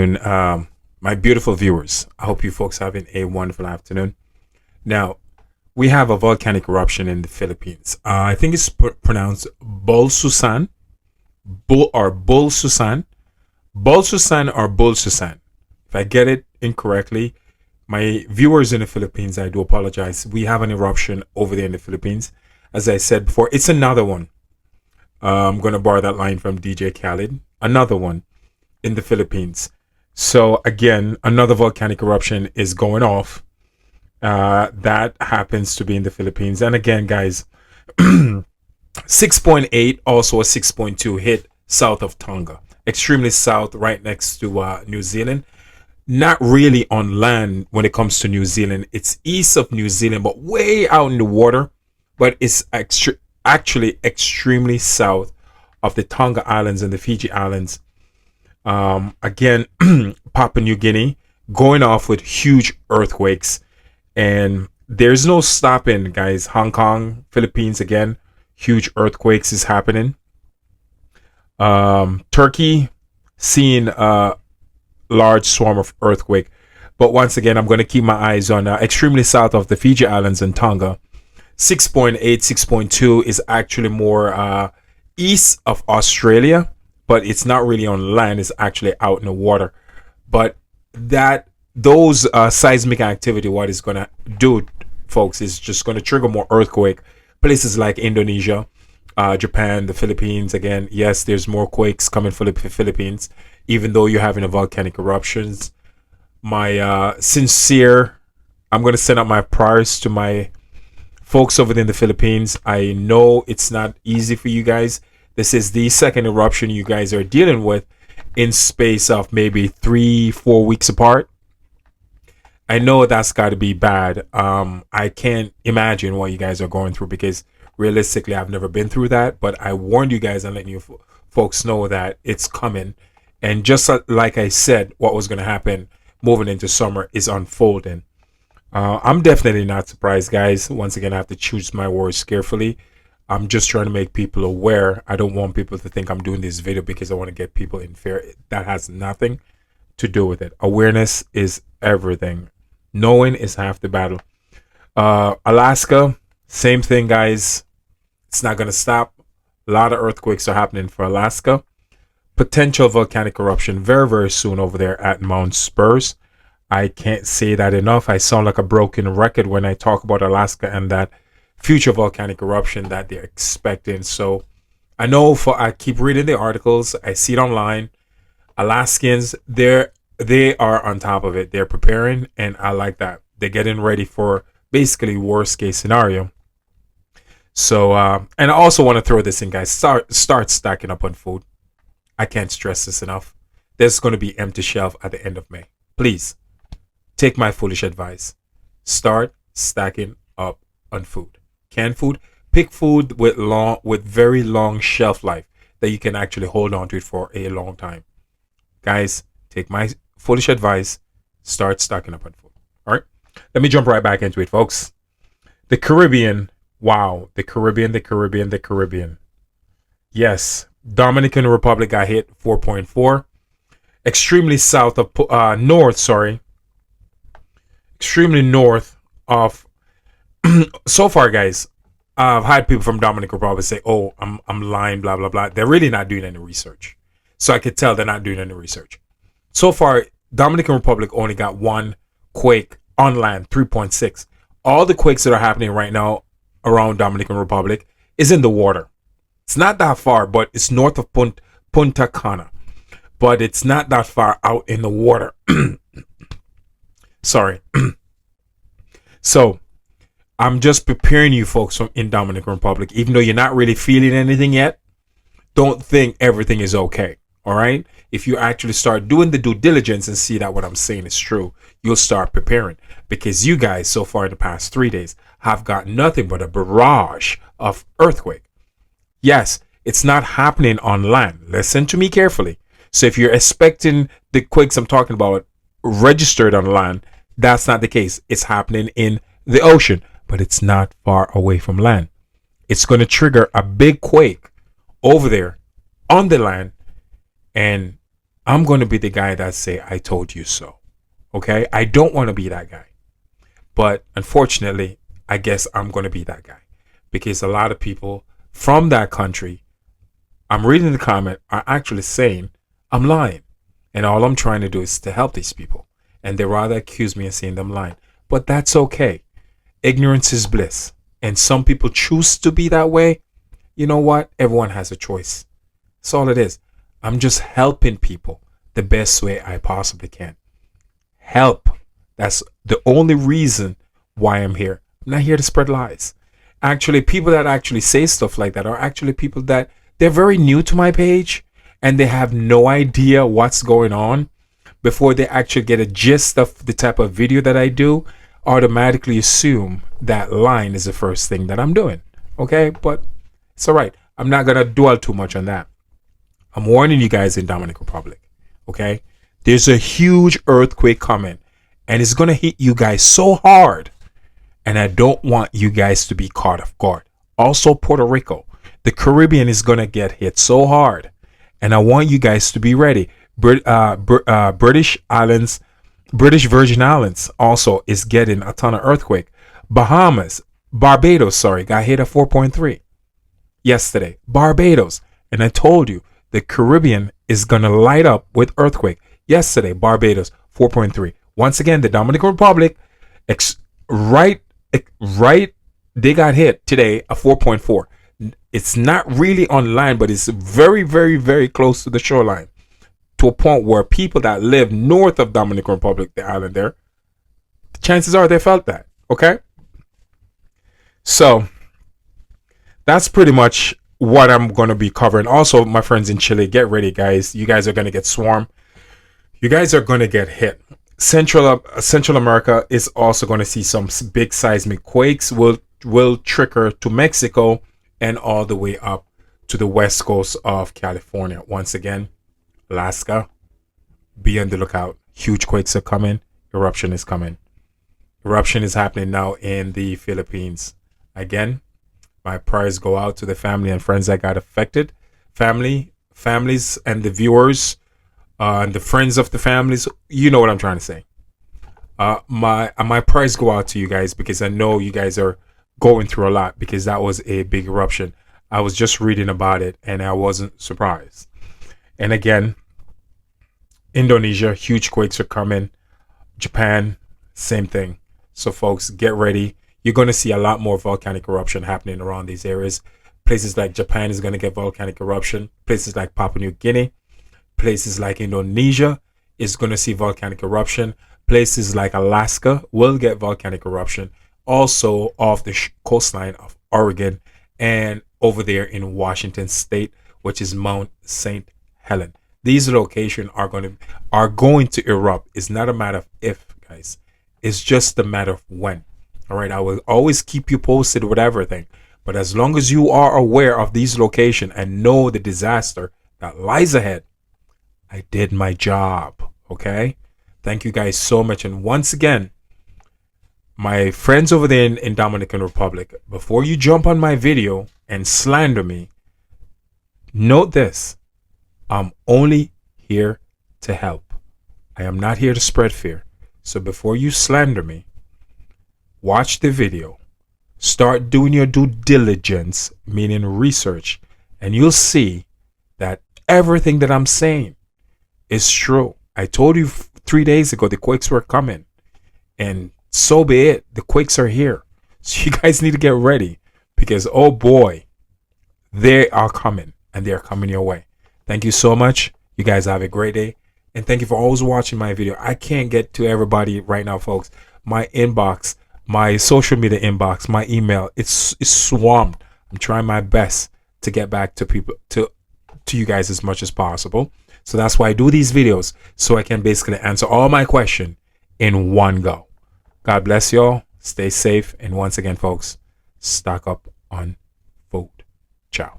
And my beautiful viewers, I hope you folks having a wonderful afternoon. Now, we have a volcanic eruption in the Philippines. I think it's pronounced Bolsusan, Bolsusan, Bolsusan or Bolsusan. If I get it incorrectly, my viewers in the Philippines, I do apologize. We have an eruption over there in the Philippines. As I said before, it's another one. I'm going to borrow that line from DJ Khaled. Another one in the Philippines. So again, another volcanic eruption is going off. That happens to be in the Philippines. And again, guys, 6.8, also a 6.2 hit south of Tonga. Extremely south, right next to New Zealand. Not really on land when it comes to New Zealand. It's east of New Zealand, but way out in the water. But it's actually extremely south of the Tonga Islands and the Fiji Islands. Again, Papua New Guinea going off with huge earthquakes, and there's no stopping, guys. Hong Kong, Philippines, again, huge earthquakes is happening. Turkey seeing a large swarm of earthquake, but once again, I'm going to keep my eyes on extremely south of the Fiji Islands and Tonga. 6.8, 6.2 is actually more east of Australia, but it's not really on land. It's actually out in the water. But those seismic activity, what it's going to do, folks, is just going to trigger more earthquake. Places like Indonesia, Japan, the Philippines. Again, yes, there's more quakes coming for the Philippines, even though you're having a volcanic eruptions. My I'm going to send out my prayers to my folks over there in the Philippines. I know it's not easy for you guys. This is the second eruption you guys are dealing with in space of maybe 3-4 weeks apart. I know that's got to be bad. I can't imagine what you guys are going through, because realistically, I've never been through that. But I warned you guys and letting you folks know that it's coming. And just like I said, what was going to happen moving into summer is unfolding. I'm definitely not surprised, guys. Once again, I have to choose my words carefully. I'm just trying to make people aware. I don't want people to think I'm doing this video because I want to get people in fear. That has nothing to do with it. Awareness is everything. Knowing is half the battle. Alaska, same thing, guys. It's not going to stop. A lot of earthquakes are happening for Alaska. Potential volcanic eruption very, very soon over there at Mount Spurs. I can't say that enough. I sound like a broken record when I talk about Alaska and that future volcanic eruption that they're expecting. So I know I keep reading the articles. I see it online. Alaskans, they are on top of it. They're preparing, and I like that. They're getting ready for basically worst case scenario. So and I also want to throw this in, guys. Start stacking up on food. I can't stress this enough. There's going to be empty shelf at the end of May. Please take my foolish advice. Start stacking up on food. Canned food. Pick food with very long shelf life that you can actually hold on to it for a long time. Guys, take my foolish advice. Start stocking up on food. All right. Let me jump right back into it, folks. The Caribbean. Wow. The Caribbean. Yes. Dominican Republic got hit 4.4. Extremely south of extremely north of so far, guys. I've had people from Dominican Republic say, "Oh, I'm lying, blah blah blah." They're really not doing any research, so I could tell they're not doing any research. So far, Dominican Republic only got one quake on land, 3.6. All the quakes that are happening right now around Dominican Republic is in the water. It's not that far, but it's north of Punta Cana, but it's not that far out in the water. Sorry. So I'm just preparing you folks from in Dominican Republic. Even though you're not really feeling anything yet, don't think everything is okay. All right. If you actually start doing the due diligence and see that what I'm saying is true, you'll start preparing, because you guys so far in the past 3 days have got nothing but a barrage of earthquake. Yes, it's not happening on land. Listen to me carefully. So if you're expecting the quakes I'm talking about registered on land, that's not the case. It's happening in the ocean, but it's not far away from land. It's going to trigger a big quake over there on the land, and I'm going to be the guy that say, I told you so. Okay? I don't want to be that guy. But unfortunately, I guess I'm going to be that guy. Because a lot of people from that country, I'm reading the comment, are actually saying I'm lying. And all I'm trying to do is to help these people. And they rather accuse me of saying I'm lying. But that's okay. Ignorance is bliss. And some people choose to be that way. You know what? Everyone has a choice. That's all it is. I'm just helping people the best way I possibly can. Help. That's the only reason why I'm here. I'm not here to spread lies. Actually, people that actually say stuff like that are actually people that they're very new to my page and they have no idea what's going on. Before they actually get a gist of the type of video that I do, automatically assume that line is the first thing that I'm doing. Okay? But it's all right. I'm not going to dwell too much on that. I'm warning you guys in Dominican Republic. Okay? There's a huge earthquake coming and it's going to hit you guys so hard. And I don't want you guys to be caught off guard. Also, Puerto Rico. The Caribbean is going to get hit so hard. And I want you guys to be ready. British Islands, British Virgin Islands also is getting a ton of earthquake. Barbados, got hit at 4.3 yesterday. Barbados. And I told you, the Caribbean is going to light up with earthquake. Yesterday, Barbados, 4.3. Once again, the Dominican Republic, right, they got hit today at 4.4. It's not really on line, but it's very, very, very close to the shoreline. To a point where people that live north of Dominican Republic, the island there, chances are they felt that. Okay? So, that's pretty much what I'm going to be covering. Also, my friends in Chile, get ready, guys. You guys are going to get swarmed. You guys are going to get hit. Central America is also going to see some big seismic quakes. Will trigger to Mexico and all the way up to the west coast of California. Once again, Alaska, be on the lookout. Huge quakes are coming. Eruption is coming. Eruption is happening now in the Philippines. Again, my prayers go out to the family and friends that got affected. Families and the viewers and the friends of the families. You know what I'm trying to say. My prayers go out to you guys because I know you guys are going through a lot because that was a big eruption. I was just reading about it and I wasn't surprised. And again, Indonesia, huge quakes are coming. Japan, same thing. So folks, get ready. You're going to see a lot more volcanic eruption happening around these areas. Places like Japan is going to get volcanic eruption. Places like Papua New Guinea. Places like Indonesia is going to see volcanic eruption. Places like Alaska will get volcanic eruption. Also off the coastline of Oregon and over there in Washington State, which is Mount St. Helen. These locations are going to erupt. It's not a matter of if, guys. It's just a matter of when. All right, I will always keep you posted with everything. But as long as you are aware of these locations and know the disaster that lies ahead, I did my job. Okay? Thank you guys so much. And once again, my friends over there in Dominican Republic, before you jump on my video and slander me, note this. I'm only here to help. I am not here to spread fear. So before you slander me, watch the video. Start doing your due diligence, meaning research, and you'll see that everything that I'm saying is true. I told you 3 days ago the quakes were coming, and so be it. The quakes are here. So you guys need to get ready because, oh boy, they are coming and they are coming your way. Thank you so much. You guys have a great day. And thank you for always watching my video. I can't get to everybody right now, folks. My inbox, my social media inbox, my email, it's swamped. I'm trying my best to get back to people, to you guys as much as possible. So that's why I do these videos, so I can basically answer all my questions in one go. God bless y'all. Stay safe. And once again, folks, stock up on food. Ciao.